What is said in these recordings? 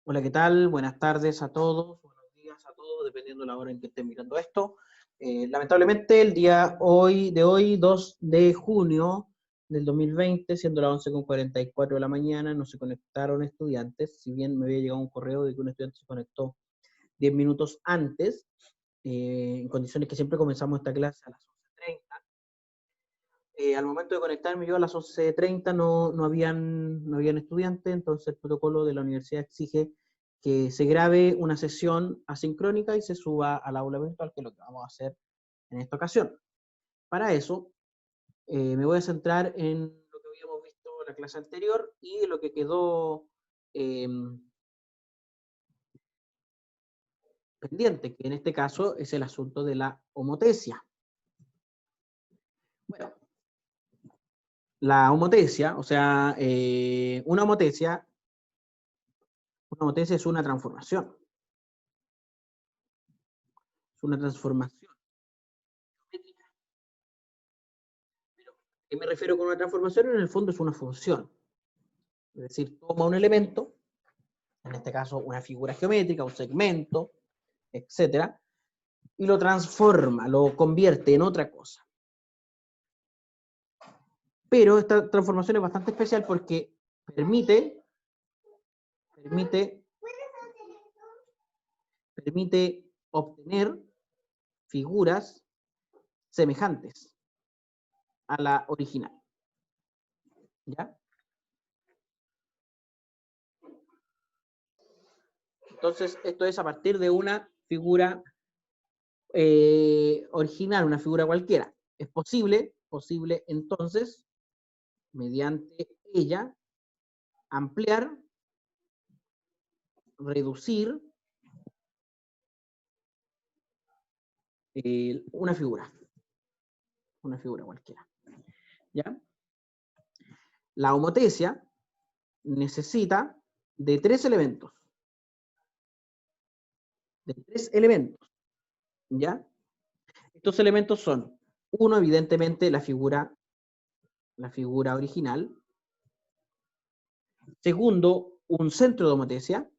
Hola, ¿qué tal? Buenas tardes a todos, buenos días a todos, dependiendo de la hora en que estén mirando esto. Lamentablemente, el día de hoy, 2 de junio del 2020, siendo las 11:44 de la mañana, no se conectaron estudiantes, si bien me había llegado un correo de que un estudiante se conectó 10 minutos antes, en condiciones que siempre comenzamos esta clase a las 11:30. Al momento de conectarme yo a las 11:30 no habían estudiantes, entonces el protocolo de la universidad exige que se grabe una sesión asincrónica y se suba al aula virtual, que es lo que vamos a hacer en esta ocasión. Para eso, me voy a centrar en lo que habíamos visto en la clase anterior y lo que quedó eh, pendiente, que en este caso es el asunto de la homotesia. Bueno, la homotesia, o sea, una homotesia es una transformación. Es una transformación geométrica. Pero, ¿a qué me refiero con una transformación? En el fondo es una función. Es decir, toma un elemento, en este caso una figura geométrica, un segmento, etcétera, y lo transforma, lo convierte en otra cosa. Pero esta transformación es bastante especial porque permite, permite, permite obtener figuras semejantes a la original. ¿Ya? Entonces, esto es a partir de una figura original, una figura cualquiera. Es posible entonces, mediante ella, ampliar, reducir una figura cualquiera. ¿Ya? La homotesia necesita de tres elementos. ¿Ya? Estos elementos son, uno, evidentemente, la figura original. Segundo, un centro de homotesia.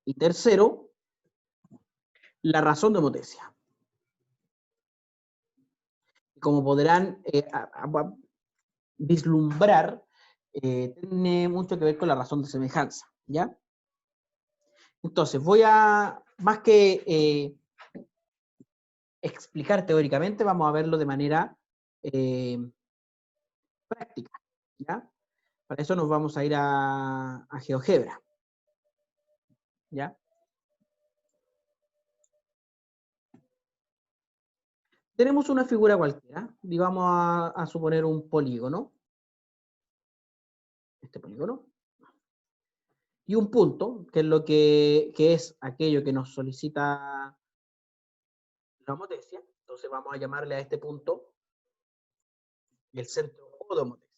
Y tercero, la razón de homotesia. Como podrán vislumbrar, tiene mucho que ver con la razón de semejanza, ¿ya? Entonces, más que explicar teóricamente, vamos a verlo de manera práctica, ¿ya? Para eso nos vamos a ir a GeoGebra, ¿ya? Tenemos una figura cualquiera, y vamos a suponer un polígono, este polígono, y un punto, que es lo que es aquello que nos solicita la homotesia. Entonces vamos a llamarle a este punto el centro O de homotesia.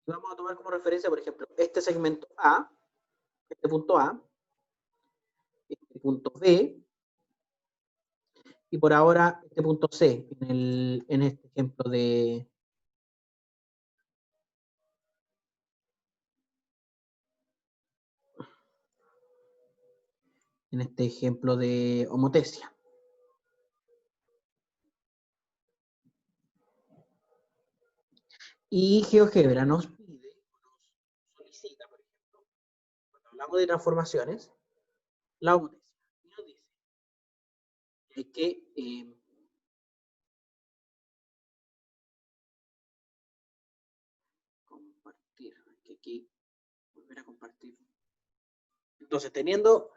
Y vamos a tomar como referencia, por ejemplo, este segmento A, este punto A, este punto B, y por ahora este punto C, en este ejemplo de homotesia. Y GeoGebra nos pide, nos solicita, por ejemplo, cuando hablamos de transformaciones, la homotesia. Y nos dice que hay que compartir, hay que aquí volver a compartir. Entonces, teniendo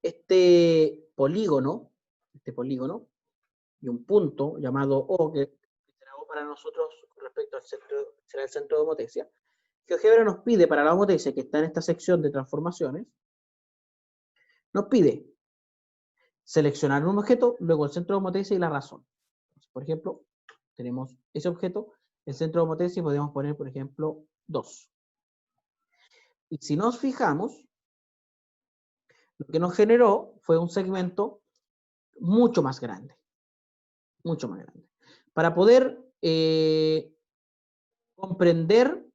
este polígono y un punto llamado O, que será O para nosotros con respecto al centro, será el centro de homotesia, GeoGebra nos pide para la homotesia que está en esta sección de transformaciones, nos pide seleccionar un objeto, luego el centro de homotesia y la razón. Entonces, por ejemplo, tenemos ese objeto, el centro de homotesia, y podemos poner, por ejemplo, 2. Y si nos fijamos, lo que nos generó fue un segmento mucho más grande. Mucho más grande. Para poder comprender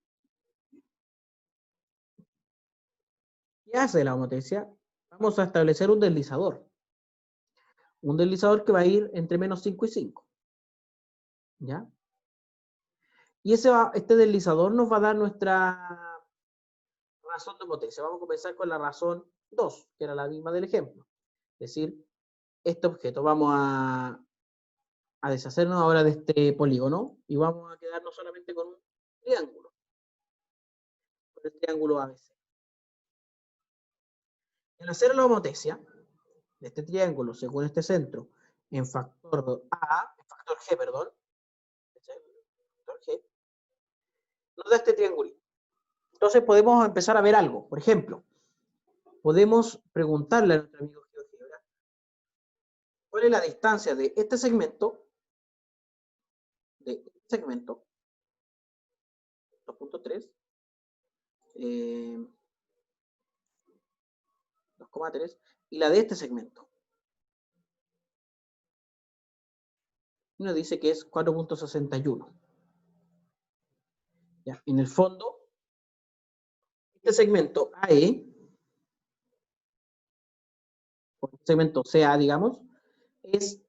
¿Qué hace la homotesia? Vamos a establecer un deslizador. Un deslizador que va a ir entre menos 5 y 5. ¿Ya? Y este deslizador nos va a dar nuestra razón de homotesia. Vamos a comenzar con la razón 2, que era la misma del ejemplo. Es decir, este objeto. Vamos a deshacernos ahora de este polígono y vamos a quedarnos solamente con un triángulo. Con el triángulo ABC. Al hacer la homotesia de este triángulo según este centro en factor G, perdón, factor G, nos da este triangulito. Entonces podemos empezar a ver algo. Por ejemplo, podemos preguntarle a nuestro amigo GeoGebra cuál es la distancia de este segmento, 2.3, 2,3, y la de este segmento. Y nos dice que es 4.61. En el fondo, este segmento AE, o el segmento CA, digamos, es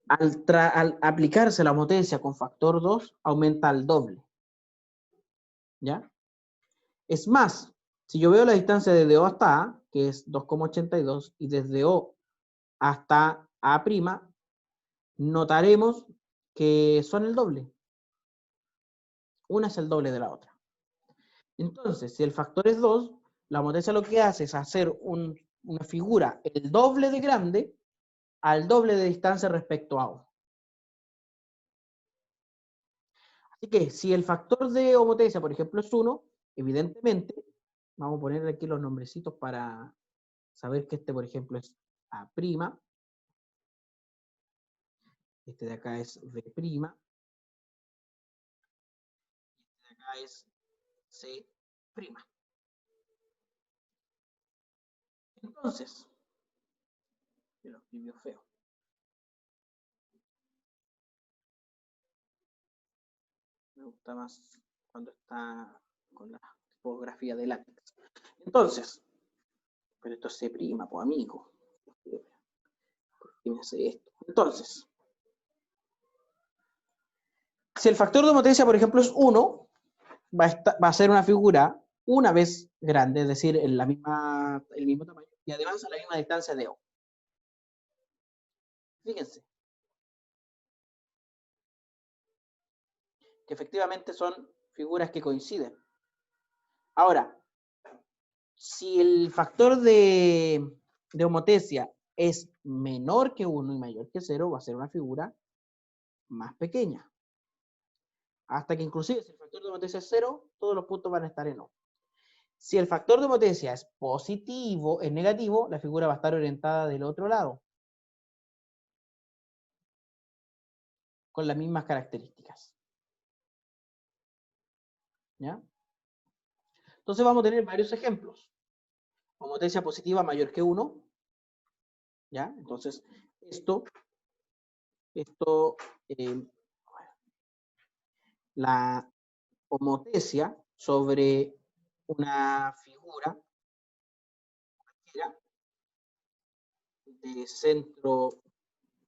al aplicarse la homotesia con factor 2, aumenta al doble. ¿Ya? Es más, si yo veo la distancia desde O hasta A, que es 2,82, y desde O hasta A', notaremos que son el doble. Una es el doble de la otra. Entonces, si el factor es 2, la homotesia lo que hace es hacer una figura el doble de grande al doble de distancia respecto a O. Así que si el factor de homotesia, por ejemplo, es 1, evidentemente, vamos a poner aquí los nombrecitos para saber que este, por ejemplo, es A', este de acá es B', este de acá es C'. Entonces, yo lo escribió feo. Me gusta más cuando está con la tipografía de látex. Entonces, pero esto es C', pues amigo. ¿Por qué me hace esto? Entonces, si el factor de homotesia, por ejemplo, es 1, va a ser una figura una vez grande, es decir, el mismo tamaño, y además a la misma distancia de O. Fíjense, que efectivamente son figuras que coinciden. Ahora, si el factor de homotesia es menor que 1 y mayor que 0, va a ser una figura más pequeña. Hasta que inclusive si el factor de homotesia es 0, todos los puntos van a estar en O. Si el factor de homotesia es positivo, es negativo, la figura va a estar orientada del otro lado. Con las mismas características. ¿Ya? Entonces vamos a tener varios ejemplos. Homotesia positiva mayor que 1. ¿Ya? Entonces, la homotesia sobre una figura de centro,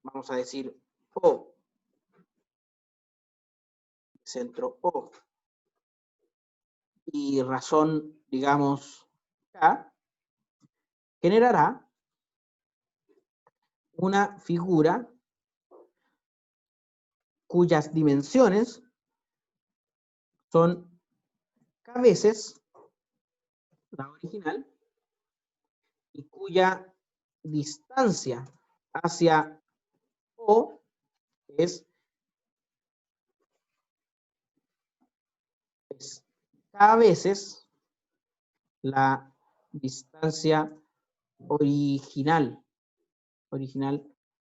vamos a decir, O, centro O, y razón, digamos, K, generará una figura cuyas dimensiones son K veces la original y cuya distancia hacia O es K veces la distancia original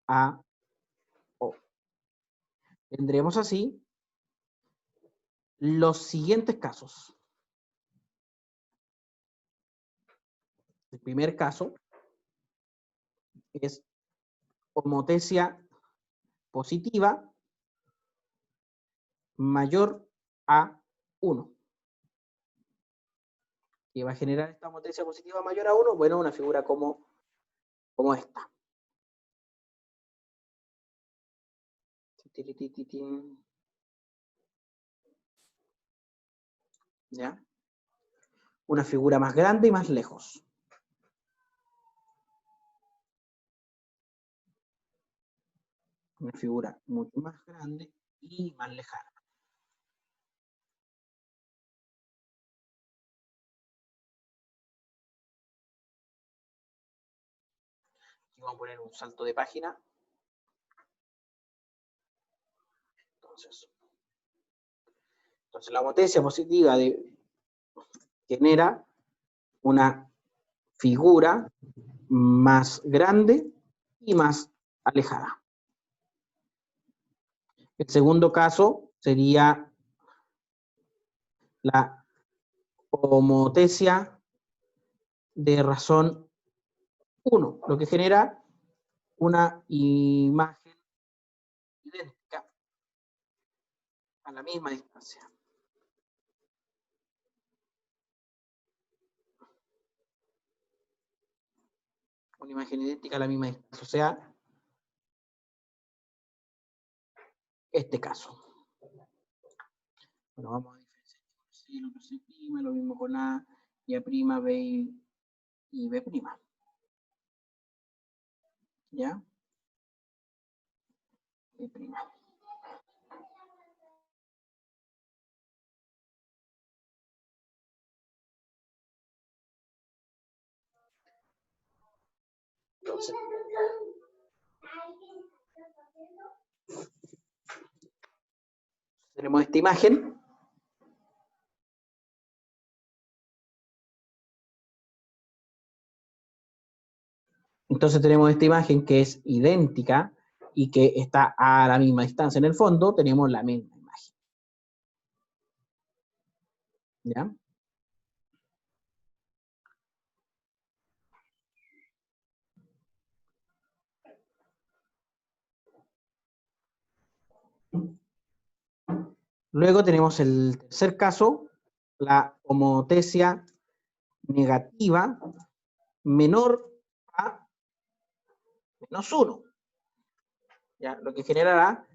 a O. Tendremos así los siguientes casos. El primer caso es homotesia positiva mayor a 1. que va a generar esta homotesia positiva mayor a 1, bueno, una figura como esta. ¿Ya? Una figura más grande y más lejos. Una figura mucho más grande y más lejana. Aquí vamos a poner un salto de página. Entonces la homotesia positiva genera una figura más grande y más alejada. El segundo caso sería la homotesia de razón 1, lo que genera una imagen idéntica a la misma distancia. Una imagen idéntica a la misma distancia, o sea, este caso. Bueno, vamos a diferenciar C, lo que C', lo mismo con A, y A', B y B'. ¿Ya? B'. Entonces, tenemos esta imagen. Entonces tenemos esta imagen que es idéntica y que está a la misma distancia. En el fondo tenemos la misma imagen. ¿Ya? Luego tenemos el tercer caso, la homotesia negativa menor a -1. ¿Ya? Lo que genera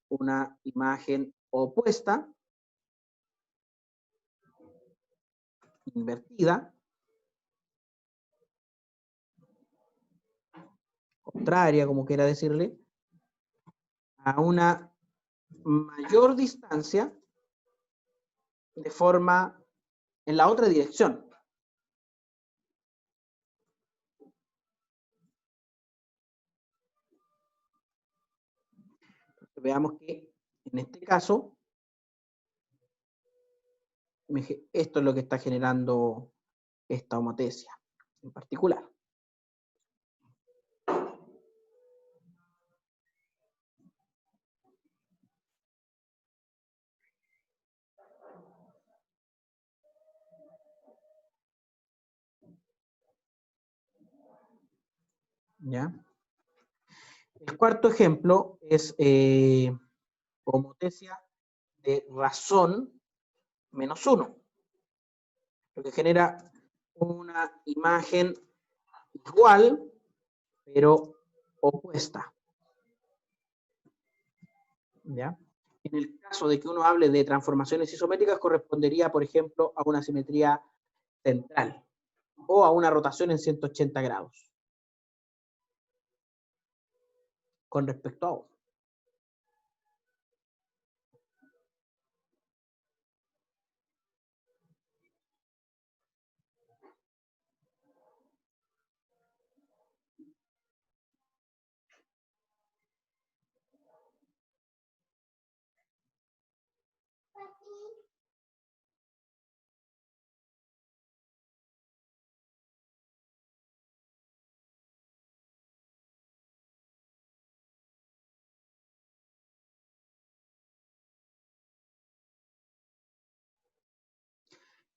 una imagen opuesta, invertida, contraria, como quiera decirle, a una mayor distancia de forma en la otra dirección. Veamos que en este caso, esto es lo que está generando esta homotesia en particular. ¿Ya? El cuarto ejemplo es homotesia de razón -1, lo que genera una imagen igual, pero opuesta. ¿Ya? En el caso de que uno hable de transformaciones isométricas, correspondería, por ejemplo, a una simetría central o a una rotación en 180 grados con respecto a O.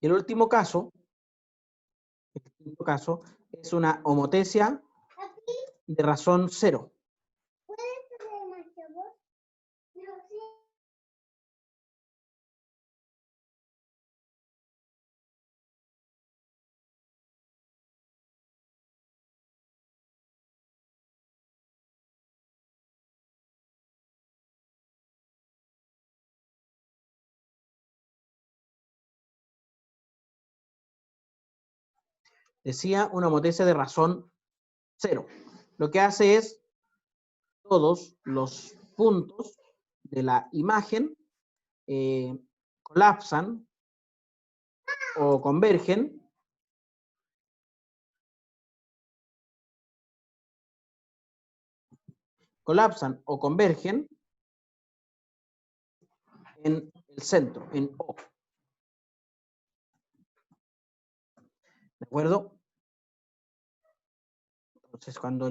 Y el último caso, es una homotesia de razón 0. Decía una homotese de razón 0. Lo que hace es todos los puntos de la imagen colapsan o convergen en el centro, en O. ¿De acuerdo? Entonces, cuando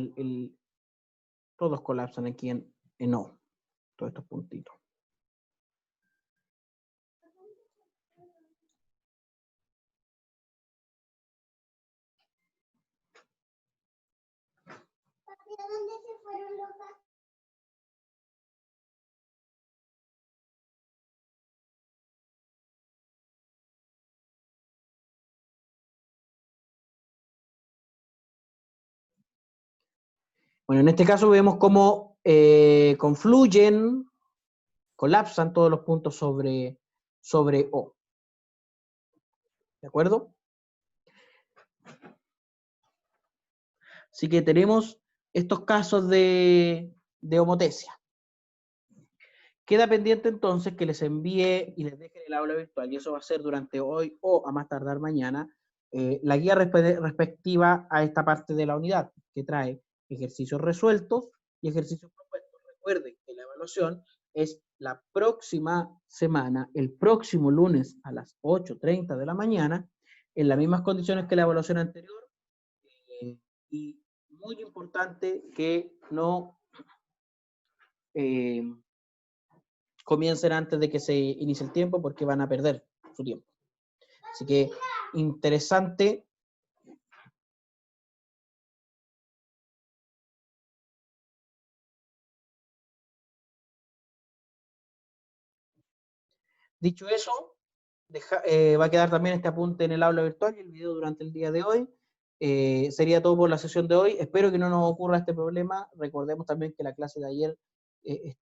todos colapsan aquí en O, todos estos puntitos. ¿Dónde se fueron los gatos? Bueno, en este caso vemos cómo confluyen, colapsan todos los puntos sobre O. ¿De acuerdo? Así que tenemos estos casos de homotesia. Queda pendiente entonces que les envíe y les deje en el aula virtual, y eso va a ser durante hoy o a más tardar mañana, la guía respectiva a esta parte de la unidad, que trae ejercicios resueltos y ejercicios propuestos. Recuerden que la evaluación es la próxima semana, el próximo lunes a las 8:30 de la mañana, en las mismas condiciones que la evaluación anterior, y muy importante que no comiencen antes de que se inicie el tiempo, porque van a perder su tiempo. Así que interesante. Dicho eso, va a quedar también este apunte en el aula virtual y el video durante el día de hoy. Sería todo por la sesión de hoy. Espero que no nos ocurra este problema. Recordemos también que la clase de ayer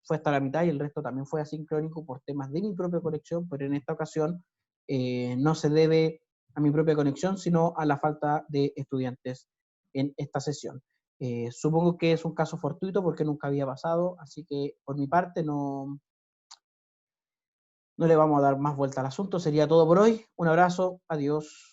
fue hasta la mitad y el resto también fue asincrónico por temas de mi propia conexión, pero en esta ocasión no se debe a mi propia conexión, sino a la falta de estudiantes en esta sesión. Supongo que es un caso fortuito porque nunca había pasado, así que por mi parte no le vamos a dar más vuelta al asunto. Sería todo por hoy. Un abrazo, adiós.